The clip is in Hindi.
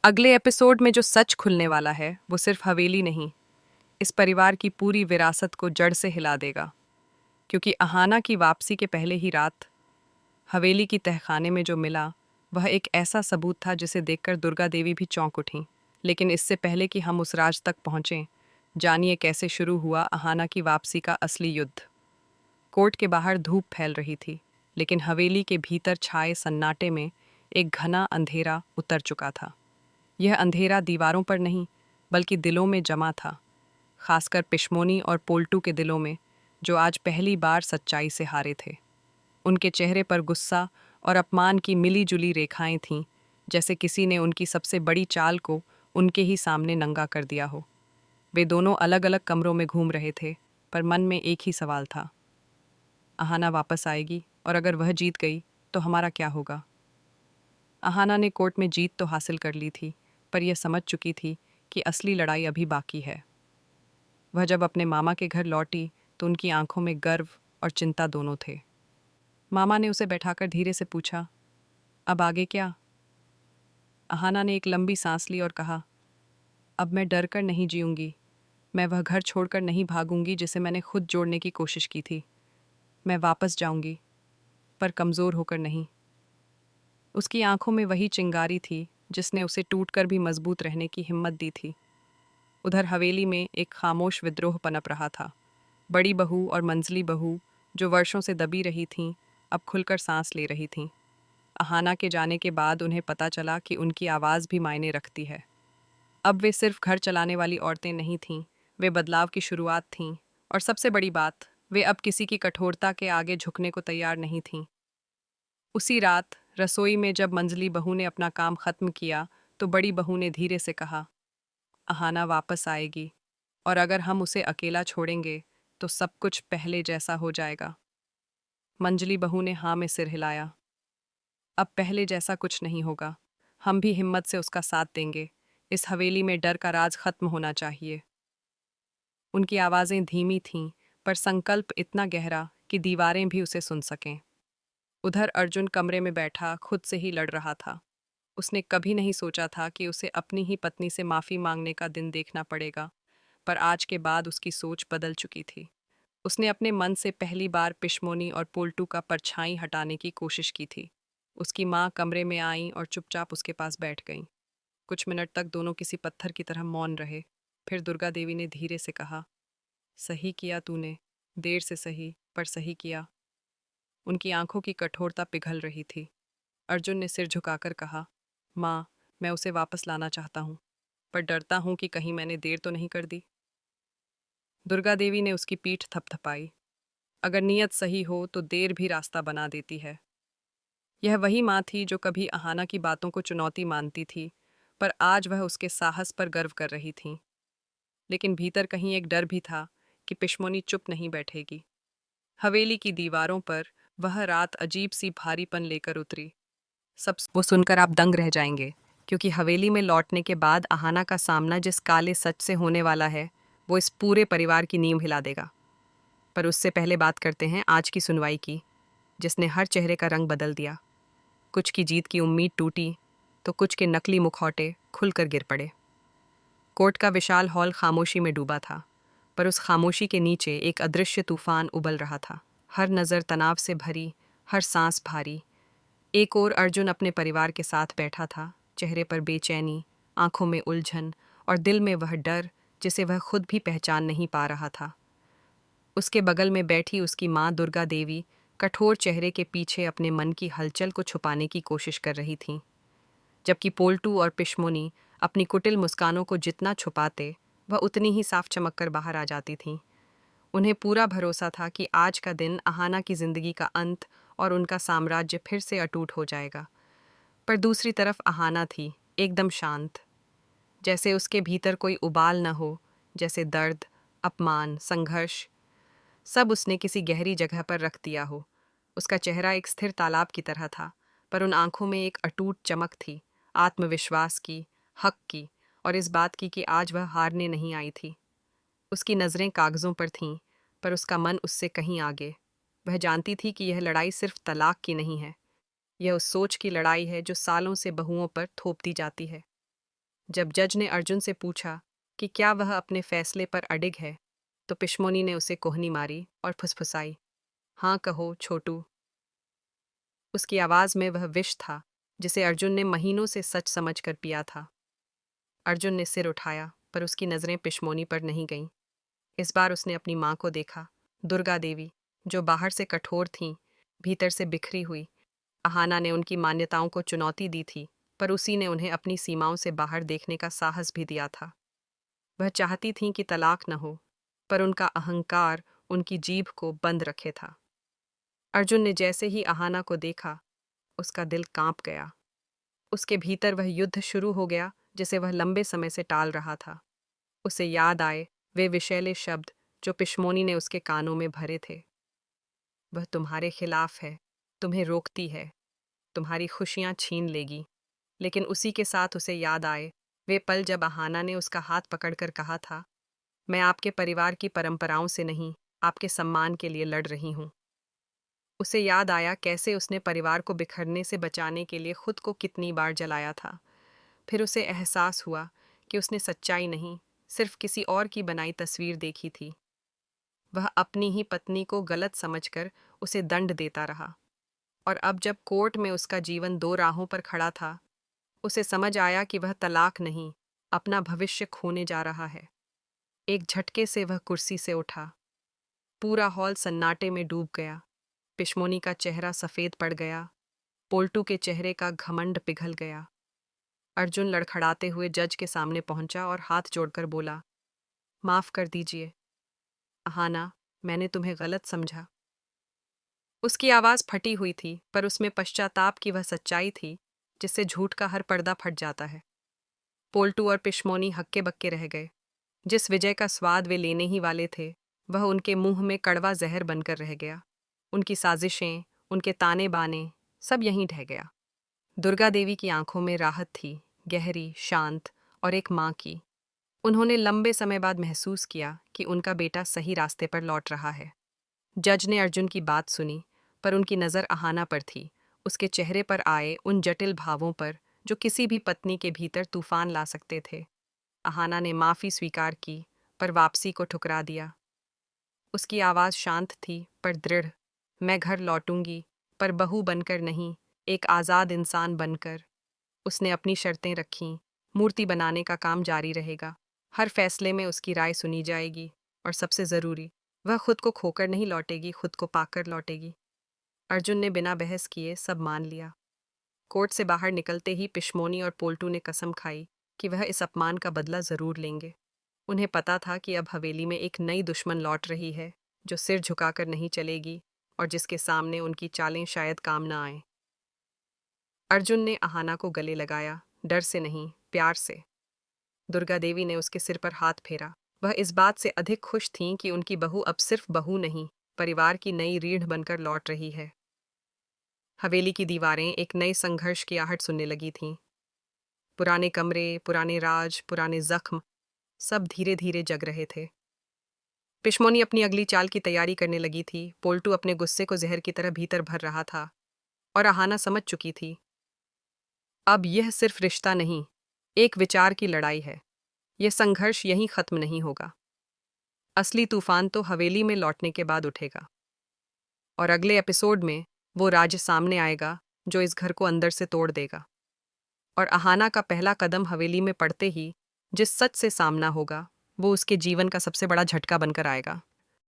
अगले एपिसोड में जो सच खुलने वाला है वो सिर्फ हवेली नहीं, इस परिवार की पूरी विरासत को जड़ से हिला देगा। क्योंकि अहाना की वापसी के पहले ही रात हवेली की तहखाने में जो मिला, वह एक ऐसा सबूत था जिसे देखकर दुर्गा देवी भी चौंक उठीं। लेकिन इससे पहले कि हम उस राज तक पहुंचें, जानिए कैसे शुरू हुआ अहाना की वापसी का असली युद्ध। कोर्ट के बाहर धूप फैल रही थी, लेकिन हवेली के भीतर छाए सन्नाटे में एक घना अंधेरा उतर चुका था। यह अंधेरा दीवारों पर नहीं, बल्कि दिलों में जमा था, खासकर पिशमोनी और पोल्टू के दिलों में, जो आज पहली बार सच्चाई से हारे थे। उनके चेहरे पर गुस्सा और अपमान की मिली-जुली रेखाएं थीं, जैसे किसी ने उनकी सबसे बड़ी चाल को उनके ही सामने नंगा कर दिया हो। वे दोनों अलग-अलग कमरों में घूम रहे थे, पर मन में एक ही सवाल था। अहाना वापस आएगी, और अगर वह जीत गई, तो हमारा क्या होगा? अहाना ने कोर्ट में जीत तो हासिल कर ली थी, पर यह समझ चुकी थी कि असली लड़ाई अभी बाकी है। वह जब अपने मामा के घर लौटी, तो उनकी आंखों में गर्व और चिंता दोनों थे। मामा ने उसे बैठाकर धीरे से पूछा, अब आगे क्या? अहाना ने एक लंबी सांस ली और कहा, अब मैं डर कर नहीं जीऊंगी। मैं वह घर छोड़कर नहीं भागूंगी जिसे मैंने खुद जोड़ने की कोशिश की थी। मैं वापस जाऊंगी, पर कमज़ोर होकर नहीं। उसकी आंखों में वही चिंगारी थी जिसने उसे टूटकर भी मजबूत रहने की हिम्मत दी थी। उधर हवेली में एक खामोश विद्रोह पनप रहा था। बड़ी बहू और मंजली बहू, जो वर्षों से दबी रही थीं, अब खुलकर सांस ले रही थीं। अहाना के जाने के बाद उन्हें पता चला कि उनकी आवाज़ भी मायने रखती है। अब वे सिर्फ घर चलाने वाली औरतें नहीं थीं, वे बदलाव की शुरुआत थीं। और सबसे बड़ी बात, वे अब किसी की कठोरता के आगे झुकने को तैयार नहीं थीं। उसी रात रसोई में जब मंजली बहू ने अपना काम खत्म किया, तो बड़ी बहू ने धीरे से कहा, अहाना वापस आएगी, और अगर हम उसे अकेला छोड़ेंगे तो सब कुछ पहले जैसा हो जाएगा। मंजली बहू ने हाँ में सिर हिलाया। अब पहले जैसा कुछ नहीं होगा। हम भी हिम्मत से उसका साथ देंगे। इस हवेली में डर का राज खत्म होना चाहिए। उनकी आवाज़ें धीमी थीं, पर संकल्प इतना गहरा कि दीवारें भी उसे सुन सकें। उधर अर्जुन कमरे में बैठा खुद से ही लड़ रहा था। उसने कभी नहीं सोचा था कि उसे अपनी ही पत्नी से माफ़ी मांगने का दिन देखना पड़ेगा, पर आज के बाद उसकी सोच बदल चुकी थी। उसने अपने मन से पहली बार पिशमोनी और पोल्टू का परछाई हटाने की कोशिश की थी। उसकी माँ कमरे में आईं और चुपचाप उसके पास बैठ गईं। कुछ मिनट तक दोनों किसी पत्थर की तरह मौन रहे। फिर दुर्गा देवी ने धीरे से कहा, सही किया तूने, देर से सही, पर सही किया। उनकी आंखों की कठोरता पिघल रही थी। अर्जुन ने सिर झुकाकर कहा, माँ, मैं उसे वापस लाना चाहता हूँ, पर डरता हूँ कि कहीं मैंने देर तो नहीं कर दी। दुर्गा देवी ने उसकी पीठ थपथपाई। अगर नीयत सही हो तो देर भी रास्ता बना देती है। यह वही माँ थी जो कभी अहाना की बातों को चुनौती मानती थी, पर आज वह उसके साहस पर गर्व कर रही थी। लेकिन भीतर कहीं एक डर भी था कि पिशमोनी चुप नहीं बैठेगी। हवेली की दीवारों पर वह रात अजीब सी भारीपन लेकर उतरी। सब वो सुनकर आप दंग रह जाएंगे, क्योंकि हवेली में लौटने के बाद अहाना का सामना जिस काले सच से होने वाला है, वो इस पूरे परिवार की नींव हिला देगा। पर उससे पहले बात करते हैं आज की सुनवाई की, जिसने हर चेहरे का रंग बदल दिया। कुछ की जीत की उम्मीद टूटी, तो कुछ के नकली मुखौटे खुलकर गिर पड़े। कोर्ट का विशाल हॉल खामोशी में डूबा था, पर उस खामोशी के नीचे एक अदृश्य तूफान उबल रहा था। हर नज़र तनाव से भरी, हर सांस भारी। एक ओर अर्जुन अपने परिवार के साथ बैठा था, चेहरे पर बेचैनी, आंखों में उलझन और दिल में वह डर जिसे वह खुद भी पहचान नहीं पा रहा था। उसके बगल में बैठी उसकी माँ दुर्गा देवी कठोर चेहरे के पीछे अपने मन की हलचल को छुपाने की कोशिश कर रही थीं, जबकि पोल्टू और पिशमोनी अपनी कुटिल मुस्कानों को जितना छुपाते, वह उतनी ही साफ चमक कर बाहर आ जाती थीं। उन्हें पूरा भरोसा था कि आज का दिन अहाना की जिंदगी का अंत और उनका साम्राज्य फिर से अटूट हो जाएगा। पर दूसरी तरफ अहाना थी, एकदम शांत, जैसे उसके भीतर कोई उबाल न हो, जैसे दर्द, अपमान, संघर्ष सब उसने किसी गहरी जगह पर रख दिया हो। उसका चेहरा एक स्थिर तालाब की तरह था, पर उन आंखों में एक अटूट चमक थी, आत्मविश्वास की, हक की, और इस बात की कि आज वह हारने नहीं आई थी। उसकी नज़रें कागज़ों पर थीं, पर उसका मन उससे कहीं आगे। वह जानती थी कि यह लड़ाई सिर्फ तलाक की नहीं है, यह उस सोच की लड़ाई है जो सालों से बहुओं पर थोप दी जाती है। जब जज ने अर्जुन से पूछा कि क्या वह अपने फैसले पर अडिग है, तो पिश्मोनी ने उसे कोहनी मारी और फुसफुसाई, हाँ कहो छोटू। उसकी आवाज में वह विष था जिसे अर्जुन ने महीनों से सच समझकर पिया था। अर्जुन ने सिर उठाया, पर उसकी नजरें पिश्मोनी पर नहीं गईं। इस बार उसने अपनी माँ को देखा, दुर्गा देवी, जो बाहर से कठोर थीं, भीतर से बिखरी हुई। अहाना ने उनकी मान्यताओं को चुनौती दी थी, पर उसी ने उन्हें अपनी सीमाओं से बाहर देखने का साहस भी दिया था। वह चाहती थीं कि तलाक न हो, पर उनका अहंकार उनकी जीभ को बंद रखे था। अर्जुन ने जैसे ही अहाना को देखा, उसका दिल कांप गया। उसके भीतर वह युद्ध शुरू हो गया जिसे वह लंबे समय से टाल रहा था। उसे याद आए वे विषैले शब्द जो पिश्मोनी ने उसके कानों में भरे थे। वह तुम्हारे खिलाफ है, तुम्हें रोकती है, तुम्हारी खुशियां छीन लेगी। लेकिन उसी के साथ उसे याद आए वे पल जब अहाना ने उसका हाथ पकड़कर कहा था, मैं आपके परिवार की परंपराओं से नहीं, आपके सम्मान के लिए लड़ रही हूं। उसे याद आया कैसे उसने परिवार को बिखरने से बचाने के लिए खुद को कितनी बार जलाया था। फिर उसे एहसास हुआ कि उसने सच्चाई नहीं, सिर्फ किसी और की बनाई तस्वीर देखी थी। वह अपनी ही पत्नी को गलत समझकर उसे दंड देता रहा, और अब जब कोर्ट में उसका जीवन दो राहों पर खड़ा था, उसे समझ आया कि वह तलाक नहीं, अपना भविष्य खोने जा रहा है। एक झटके से वह कुर्सी से उठा। पूरा हॉल सन्नाटे में डूब गया। पिश्मोनी का चेहरा सफेद पड़ गया, पोल्टू के चेहरे का घमंड पिघल गया। अर्जुन लड़खड़ाते हुए जज के सामने पहुंचा और हाथ जोड़कर बोला, माफ कर दीजिए अहाना, मैंने तुम्हें गलत समझा। उसकी आवाज फटी हुई थी, पर उसमें पश्चाताप की वह सच्चाई थी जिससे झूठ का हर पर्दा फट जाता है। पोल्टू और पिश्मोनी हक्के बक्के रह गए। जिस विजय का स्वाद वे लेने ही वाले थे, वह उनके मुंह में कड़वा जहर बनकर रह गया। उनकी साजिशें, उनके ताने बाने, सब यहीं ढह गया। दुर्गा देवी की आंखों में राहत थी, गहरी, शांत और एक माँ की। उन्होंने लंबे समय बाद महसूस किया कि उनका बेटा सही रास्ते पर लौट रहा है। जज ने अर्जुन की बात सुनी, पर उनकी नज़र अहाना पर थी, उसके चेहरे पर आए उन जटिल भावों पर जो किसी भी पत्नी के भीतर तूफान ला सकते थे। अहाना ने माफ़ी स्वीकार की, पर वापसी को ठुकरा दिया। उसकी आवाज़ शांत थी पर दृढ़, मैं घर लौटूंगी, पर बहू बनकर नहीं, एक आज़ाद इंसान बनकर। उसने अपनी शर्तें रखीं, मूर्ति बनाने का काम जारी रहेगा, हर फैसले में उसकी राय सुनी जाएगी, और सबसे ज़रूरी, वह खुद को खोकर नहीं लौटेगी, खुद को पाकर लौटेगी। अर्जुन ने बिना बहस किए सब मान लिया। कोर्ट से बाहर निकलते ही पिश्मोनी और पोल्टू ने कसम खाई कि वह इस अपमान का बदला ज़रूर लेंगे। उन्हें पता था कि अब हवेली में एक नई दुश्मन लौट रही है, जो सिर झुकाकर नहीं चलेगी और जिसके सामने उनकी चालें शायद काम न आए। अर्जुन ने अहाना को गले लगाया, डर से नहीं, प्यार से। दुर्गा देवी ने उसके सिर पर हाथ फेरा। वह इस बात से अधिक खुश थीं कि उनकी बहू अब सिर्फ बहू नहीं, परिवार की नई रीढ़ बनकर लौट रही है। हवेली की दीवारें एक नए संघर्ष की आहट सुनने लगी थीं। पुराने कमरे, पुराने राज, पुराने जख्म, सब धीरे धीरे जग रहे थे। पिश्मोनी अपनी अगली चाल की तैयारी करने लगी थी, पोल्टू अपने गुस्से को जहर की तरह भीतर भर रहा था, और अहाना समझ चुकी थी, अब यह सिर्फ रिश्ता नहीं, एक विचार की लड़ाई है। यह संघर्ष यहीं खत्म नहीं होगा। असली तूफान तो हवेली में लौटने के बाद उठेगा, और अगले एपिसोड में वो राज सामने आएगा जो इस घर को अंदर से तोड़ देगा। और अहाना का पहला कदम हवेली में पड़ते ही जिस सच से सामना होगा, वो उसके जीवन का सबसे बड़ा झटका बनकर आएगा।